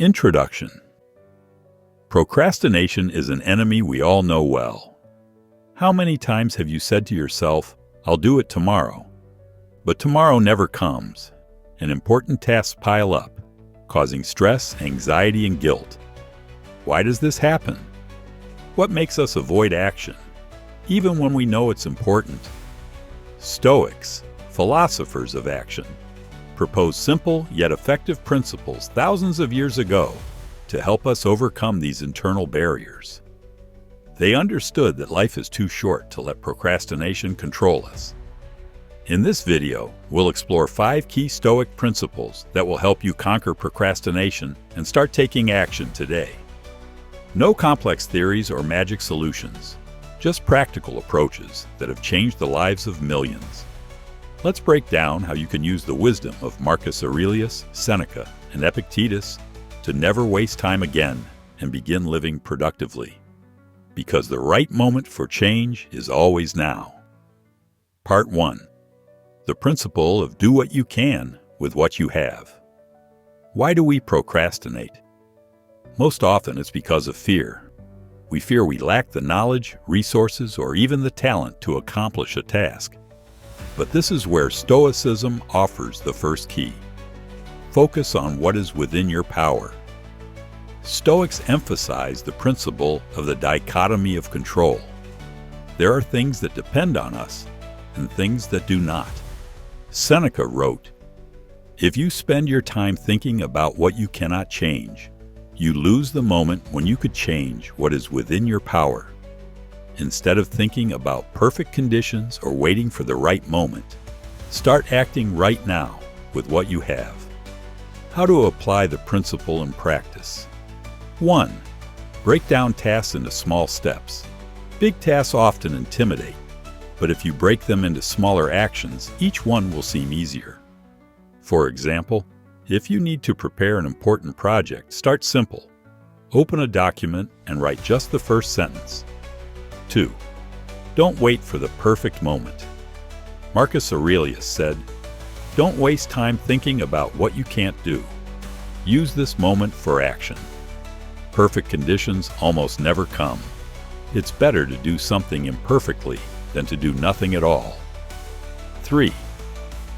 Introduction. Procrastination is an enemy we all know well. How many times have you said to yourself, "I'll do it tomorrow"? But tomorrow never comes, and important tasks pile up, causing stress, anxiety, and guilt. Why does this happen? What makes us avoid action, even when we know it's important? Stoics, philosophers of action, proposed simple yet effective principles thousands of years ago to help us overcome these internal barriers. They understood that life is too short to let procrastination control us. In this video, we'll explore 5 key Stoic principles that will help you conquer procrastination and start taking action today. No complex theories or magic solutions, just practical approaches that have changed the lives of millions. Let's break down how you can use the wisdom of Marcus Aurelius, Seneca, and Epictetus to never waste time again and begin living productively. Because the right moment for change is always now. Part 1. The principle of do what you can with what you have. Why do we procrastinate? Most often it's because of fear. We fear we lack the knowledge, resources, or even the talent to accomplish a task. But this is where Stoicism offers the first key. Focus on what is within your power. Stoics emphasize the principle of the dichotomy of control. There are things that depend on us and things that do not. Seneca wrote, "If you spend your time thinking about what you cannot change, you lose the moment when you could change what is within your power. Instead of thinking about perfect conditions or waiting for the right moment, start acting right now with what you have." How to apply the principle in practice. 1. Break down tasks into small steps. Big tasks often intimidate, but if you break them into smaller actions, each one will seem easier. For example, if you need to prepare an important project, start simple. Open a document and write just the first sentence. 2. Don't wait for the perfect moment. Marcus Aurelius said, "Don't waste time thinking about what you can't do. Use this moment for action." Perfect conditions almost never come. It's better to do something imperfectly than to do nothing at all. 3.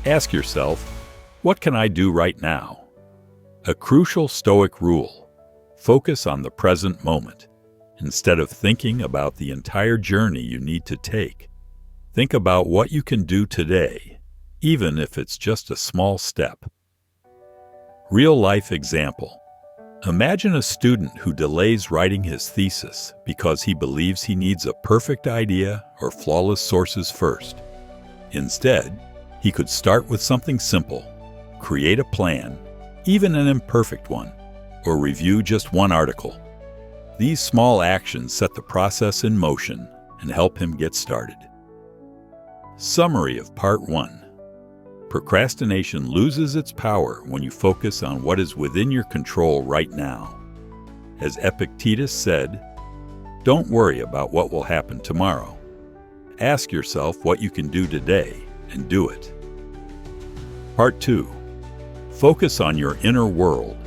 Ask yourself, what can I do right now? A crucial Stoic rule. Focus on the present moment. Instead of thinking about the entire journey you need to take, think about what you can do today, even if it's just a small step. Real-life example. Imagine a student who delays writing his thesis because he believes he needs a perfect idea or flawless sources first. Instead, he could start with something simple, create a plan, even an imperfect one, or review just one article. These small actions set the process in motion and help him get started. Summary of Part 1. Procrastination loses its power when you focus on what is within your control right now. As Epictetus said, "Don't worry about what will happen tomorrow. Ask yourself what you can do today and do it." Part 2. Focus on your inner world.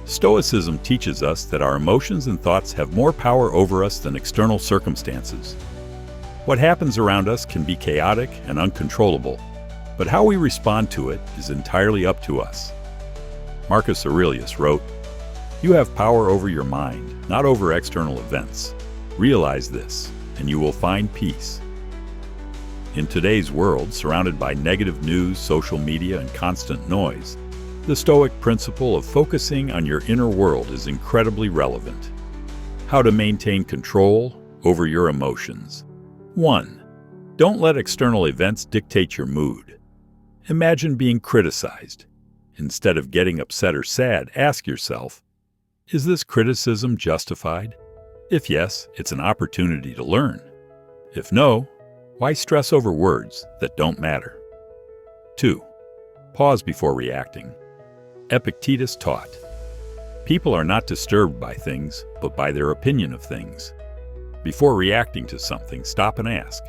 Stoicism teaches us that our emotions and thoughts have more power over us than external circumstances. What happens around us can be chaotic and uncontrollable, but how we respond to it is entirely up to us. Marcus Aurelius wrote, "You have power over your mind, not over external events. Realize this, and you will find peace." In today's world, surrounded by negative news, social media, and constant noise, the Stoic principle of focusing on your inner world is incredibly relevant. How to maintain control over your emotions. 1. Don't let external events dictate your mood. Imagine being criticized. Instead of getting upset or sad, ask yourself, is this criticism justified? If yes, it's an opportunity to learn. If no, why stress over words that don't matter? 2. Pause before reacting. Epictetus taught, "People are not disturbed by things, but by their opinion of things." Before reacting to something, stop and ask,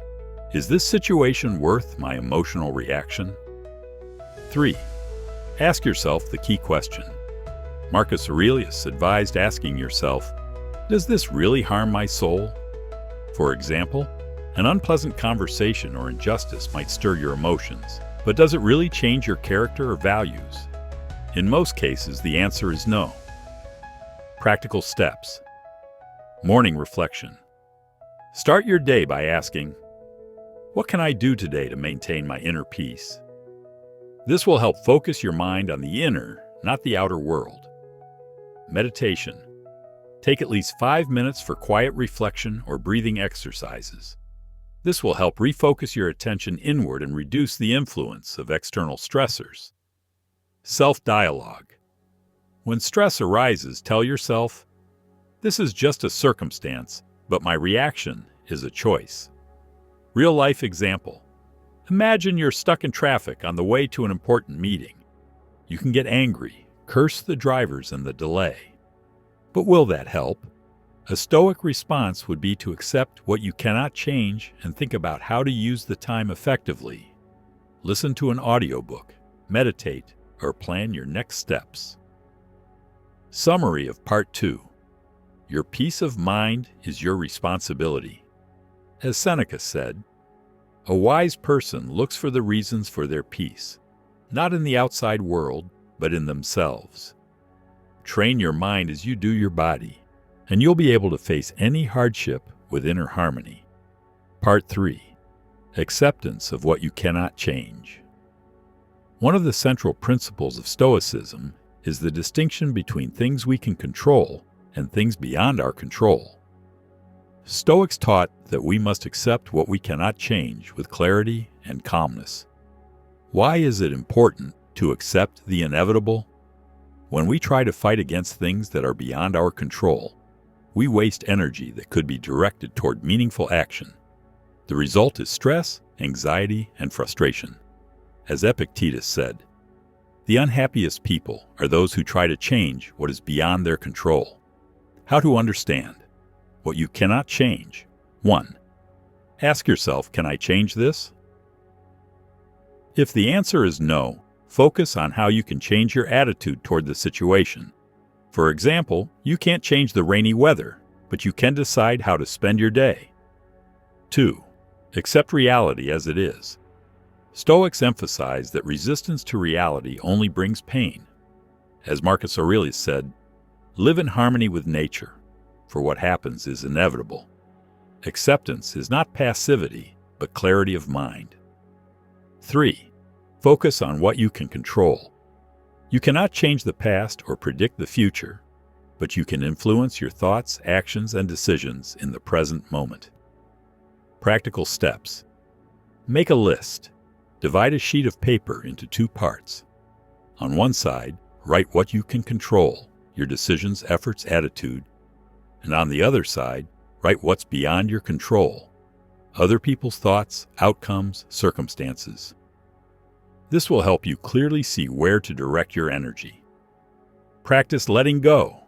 is this situation worth my emotional reaction? 3. Ask yourself the key question. Marcus Aurelius advised asking yourself, does this really harm my soul? For example, an unpleasant conversation or injustice might stir your emotions, but does it really change your character or values? In most cases, the answer is no. Practical steps. Morning reflection. Start your day by asking, what can I do today to maintain my inner peace? This will help focus your mind on the inner, not the outer world. Meditation. Take at least 5 minutes for quiet reflection or breathing exercises. This will help refocus your attention inward and reduce the influence of external stressors. Self-dialogue. When stress arises, tell yourself, this is just a circumstance, but my reaction is a choice. Real-life example. Imagine you're stuck in traffic on the way to an important meeting. You can get angry, curse the drivers and the delay. But will that help? A Stoic response would be to accept what you cannot change and think about how to use the time effectively. Listen to an audiobook, meditate, or plan your next steps. Summary of Part 2. Your peace of mind is your responsibility. As Seneca said, a wise person looks for the reasons for their peace, not in the outside world, but in themselves. Train your mind as you do your body, and you'll be able to face any hardship with inner harmony. Part 3. Acceptance of what you cannot change. One of the central principles of Stoicism is the distinction between things we can control and things beyond our control. Stoics taught that we must accept what we cannot change with clarity and calmness. Why is it important to accept the inevitable? When we try to fight against things that are beyond our control, we waste energy that could be directed toward meaningful action. The result is stress, anxiety, and frustration. As Epictetus said, the unhappiest people are those who try to change what is beyond their control. How to understand what you cannot change. 1. Ask yourself, can I change this? If the answer is no, focus on how you can change your attitude toward the situation. For example, you can't change the rainy weather, but you can decide how to spend your day. 2. Accept reality as it is. Stoics emphasize that resistance to reality only brings pain. As Marcus Aurelius said, live in harmony with nature, for what happens is inevitable. Acceptance is not passivity, but clarity of mind. 3. Focus on what you can control. You cannot change the past or predict the future, but you can influence your thoughts, actions, and decisions in the present moment. Practical steps. Make a list. Divide a sheet of paper into 2 parts. On one side, write what you can control, your decisions, efforts, attitude, and on the other side, write what's beyond your control, other people's thoughts, outcomes, circumstances. This will help you clearly see where to direct your energy. Practice letting go.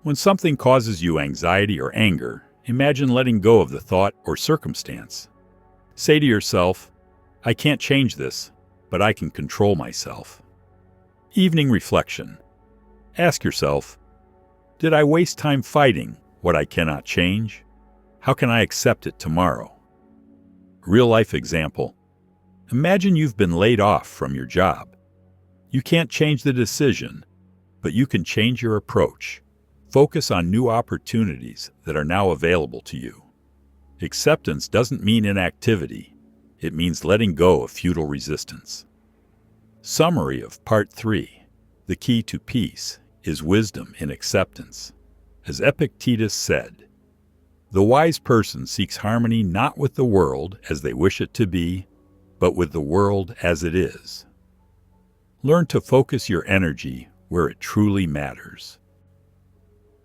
When something causes you anxiety or anger, imagine letting go of the thought or circumstance. Say to yourself, I can't change this, but I can control myself. Evening reflection. Ask yourself, did I waste time fighting what I cannot change? How can I accept it tomorrow? Real-life example. Imagine you've been laid off from your job. You can't change the decision, but you can change your approach. Focus on new opportunities that are now available to you. Acceptance doesn't mean inactivity. It means letting go of futile resistance. Summary of Part 3. The key to peace is wisdom in acceptance. As Epictetus said, the wise person seeks harmony not with the world as they wish it to be, but with the world as it is. Learn to focus your energy where it truly matters.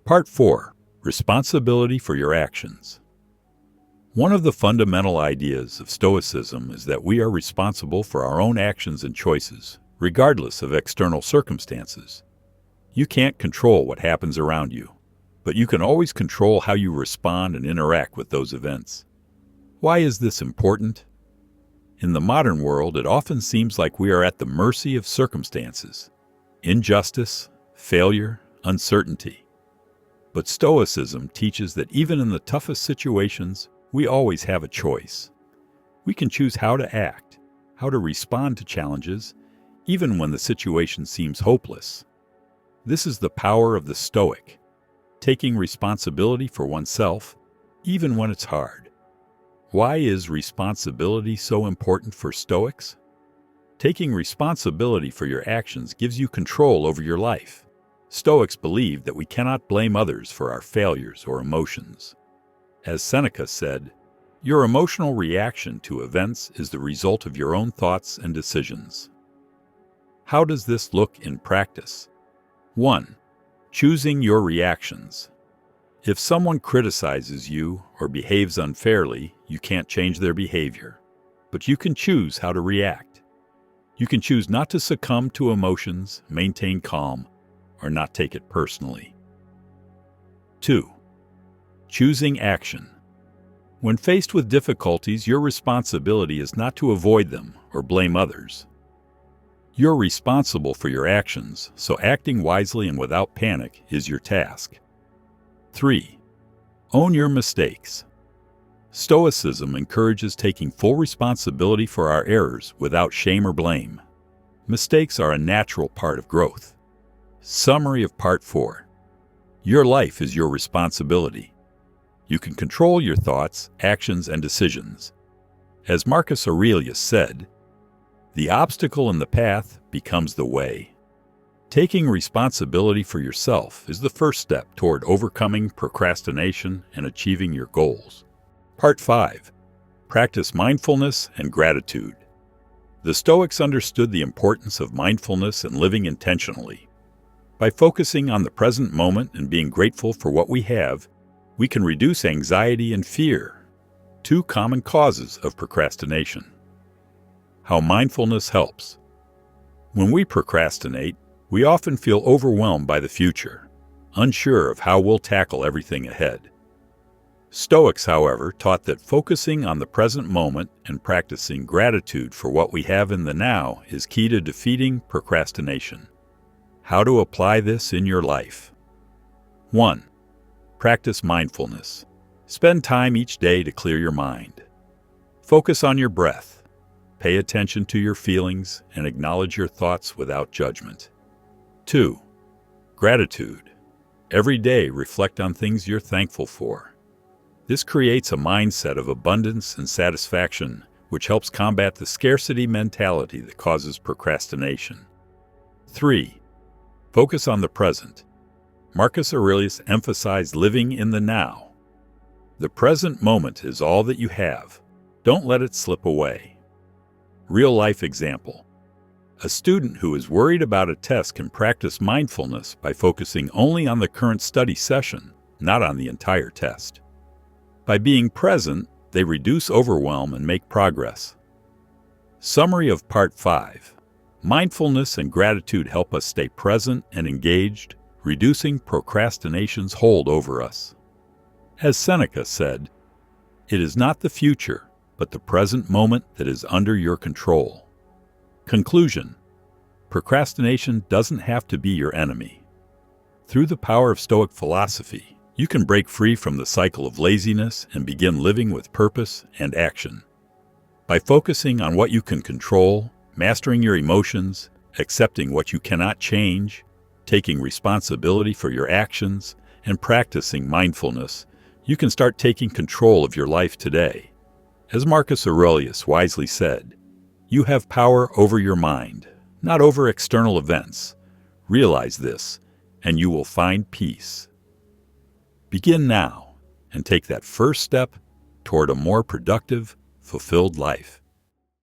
Part 4. Responsibility for your actions. One of the fundamental ideas of Stoicism is that we are responsible for our own actions and choices, regardless of external circumstances. You can't control what happens around you, but you can always control how you respond and interact with those events. Why is this important? In the modern world, it often seems like we are at the mercy of circumstances. Injustice, failure, uncertainty. But Stoicism teaches that even in the toughest situations, we always have a choice. We can choose how to act, how to respond to challenges, even when the situation seems hopeless. This is the power of the Stoic, taking responsibility for oneself, even when it's hard. Why is responsibility so important for Stoics? Taking responsibility for your actions gives you control over your life. Stoics believe that we cannot blame others for our failures or emotions. As Seneca said, your emotional reaction to events is the result of your own thoughts and decisions. How does this look in practice? 1. Choosing your reactions. If someone criticizes you or behaves unfairly, you can't change their behavior, but you can choose how to react. You can choose not to succumb to emotions, maintain calm, or not take it personally. 2. Choosing action. When faced with difficulties, your responsibility is not to avoid them or blame others. You're responsible for your actions, so acting wisely and without panic is your task. 3. Own your mistakes. Stoicism encourages taking full responsibility for our errors without shame or blame. Mistakes are a natural part of growth. Summary of Part 4. Your life is your responsibility. You can control your thoughts, actions, and decisions. As Marcus Aurelius said, the obstacle in the path becomes the way. Taking responsibility for yourself is the first step toward overcoming procrastination and achieving your goals. Part 5. Practice mindfulness and gratitude. The Stoics understood the importance of mindfulness and living intentionally. By focusing on the present moment and being grateful for what we have, we can reduce anxiety and fear, two common causes of procrastination. How mindfulness helps. When we procrastinate, we often feel overwhelmed by the future, unsure of how we'll tackle everything ahead. Stoics, however, taught that focusing on the present moment and practicing gratitude for what we have in the now is key to defeating procrastination. How to apply this in your life. 1. Practice mindfulness. Spend time each day to clear your mind. Focus on your breath. Pay attention to your feelings and acknowledge your thoughts without judgment. 2. Gratitude. Every day reflect on things you're thankful for. This creates a mindset of abundance and satisfaction, which helps combat the scarcity mentality that causes procrastination. 3. Focus on the present. Marcus Aurelius emphasized living in the now. The present moment is all that you have. Don't let it slip away. Real-life example. A student who is worried about a test can practice mindfulness by focusing only on the current study session, not on the entire test. By being present, they reduce overwhelm and make progress. Summary of Part 5. Mindfulness and gratitude help us stay present and engaged, reducing procrastination's hold over us. As Seneca said, "It is not the future, but the present moment that is under your control." Conclusion. Procrastination doesn't have to be your enemy. Through the power of Stoic philosophy, you can break free from the cycle of laziness and begin living with purpose and action. By focusing on what you can control, mastering your emotions, accepting what you cannot change, taking responsibility for your actions, and practicing mindfulness, you can start taking control of your life today. As Marcus Aurelius wisely said, you have power over your mind, not over external events. Realize this, and you will find peace. Begin now and take that first step toward a more productive, fulfilled life.